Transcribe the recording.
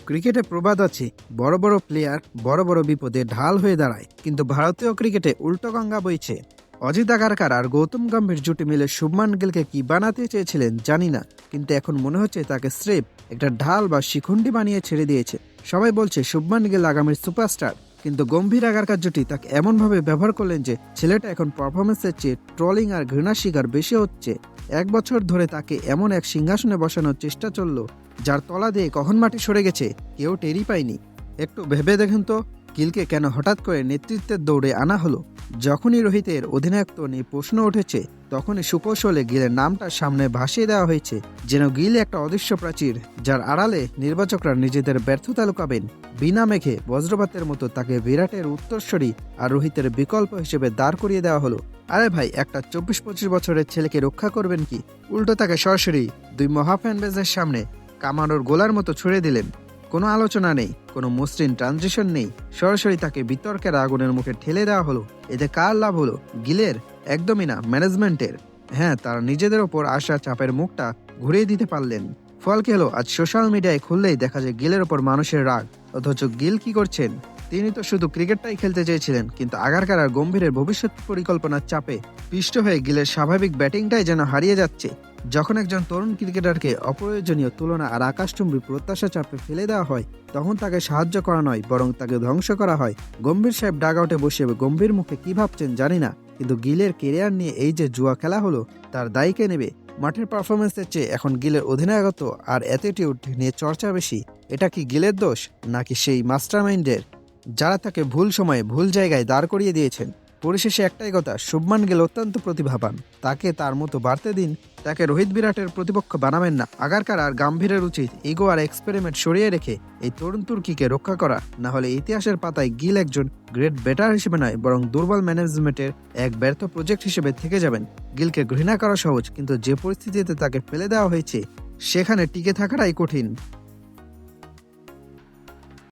ক্রিকেটে প্রবাদ আছে, বড় বড় প্লেয়ার বড় বড় বিপদে ঢাল হয়ে দাঁড়ায়, কিন্তু ভারতীয় ক্রিকেটে উল্টো গঙ্গা বইছে। অজিত আগারকার আর গৌতম গম্ভীর জুটি মিলে শুভমান গিলকে কি বানাতে চেয়েছিলেন জানি না, কিন্তু এখন মনে হচ্ছে তাকে স্রেফ একটা ঢাল বা শিখুন্ডি বানিয়ে ছেড়ে দিয়েছে। সবাই বলছে শুভমান গিল আগামীর সুপারস্টার, কিন্তু গম্ভীর আগারকার জুটি তাকে এমনভাবে ব্যবহার করলেন যে ছেলেটা এখন পারফরমেন্সের চেয়ে ট্রলিং আর ঘৃণার শিকার বেশি হচ্ছে। 1 বছর ধরে তাকে এমন এক সিংহাসনে বসানোর চেষ্টা চললো যার তলা দিয়ে কখন মাটি সরে গেছে কেউ টেরই পায়নি। একটু ভেবে দেখুন তো, গিলকে কেন হঠাৎ করে নেতৃত্বের দৌড়ে আনা হলো? যখনই রোহিতের অধিনায়কত্ব নিয়ে প্রশ্ন উঠেছে, তখনই সুকৌশলে গিলের নামটা সামনে ভাসিয়ে দেওয়া হয়েছে, যেন গিল একটা অদৃশ্য প্রাচীর যার আড়ালে নির্বাচকরা নিজেদের ব্যর্থতা লুকাবেন। বিনা মেঘে বজ্রপাতের মতো তাকে বিরাটের উত্তরসূরি আর রোহিতের বিকল্প হিসেবে দাঁড় করিয়ে দেওয়া হলো। আরে ভাই, একটা 24-25 বছরের ছেলেকে রক্ষা করবেন কি? উল্টো তাকে সরাসরি দুই মহা ফ্যানবেজের সামনে কামানোর গোলার মতো ছুড়ে দিলেন। কোনো আলোচনা নেই, কোনো মসৃণ ট্রানজিশন নেই, সরাসরি তাকে বিতর্কের আগুনের মুখে ঠেলে দেওয়া হলো। এতে কার লাভ হলো? গিলের? একদমই না, ম্যানেজমেন্টের। হ্যাঁ, তারা নিজেদের ওপর আসা চাপের মুখটা ঘুরিয়ে দিতে পারলেন। ফল কি হলো? আজ সোশ্যাল মিডিয়ায় খুললেই দেখা যায় গিলের ওপর মানুষের রাগ, অথচ গিল কি করছেন? তিনি তো শুধু ক্রিকেটটাই খেলতে চেয়েছিলেন, কিন্তু আগারকার আর গম্ভীরের ভবিষ্যৎ পরিকল্পনার চাপে পিষ্ট হয়ে গিলের স্বাভাবিক ব্যাটিংটাই যেন হারিয়ে যাচ্ছে। যখন একজন তরুণ ক্রিকেটারকে অপ্রয়োজনীয় তুলনা আর আকাশচুম্বী প্রত্যাশা চাপে ফেলে দেওয়া হয়, তখন তাকে সাহায্য করা নয়, বরং তাকে ধ্বংস করা হয়। গম্ভীর সাহেব ডাগ আউটে বসে গম্ভীর মুখে কি ভাবছেন জানি না, কিন্তু গিলের কেরিয়ার নিয়ে এই যে জুয়া খেলা হলো, তার দায়ী কে নেবে? মাঠের পারফরমেন্সের চেয়ে এখন গিলের অধিনায়কত্ব আর অ্যাটিটিউড নিয়ে চর্চা বেশি। এটা কি গিলের দোষ, নাকি সেই মাস্টারমাইন্ডের যারা তাকে ভুল সময়ে ভুল জায়গায় দাঁড় করিয়ে দিয়েছেন? পরিশেষে একটাই কথা, শুভমান গিল অত্যন্ত প্রতিভাবান, তাকে তার মতো বাড়তে দিন। তাকে রোহিত বিরাটের প্রতিপক্ষ বানাবেন না। আগারকার আর গাম্ভীরের উচিত ইগো আর এক্সপেরিমেন্ট সরিয়ে রেখে এই তরুণ তুর্কিকে রক্ষা করা, না হলে ইতিহাসের পাতায় গিল একজন গ্রেট ব্যাটার হিসেবে নয়, বরং দুর্বল ম্যানেজমেন্টের এক ব্যর্থ প্রজেক্ট হিসেবে থেকে যাবেন। গিলকে ঘৃণা করা সহজ, কিন্তু যে পরিস্থিতিতে তাকে ফেলে দেওয়া হয়েছে সেখানে টিকে থাকাটাই কঠিন।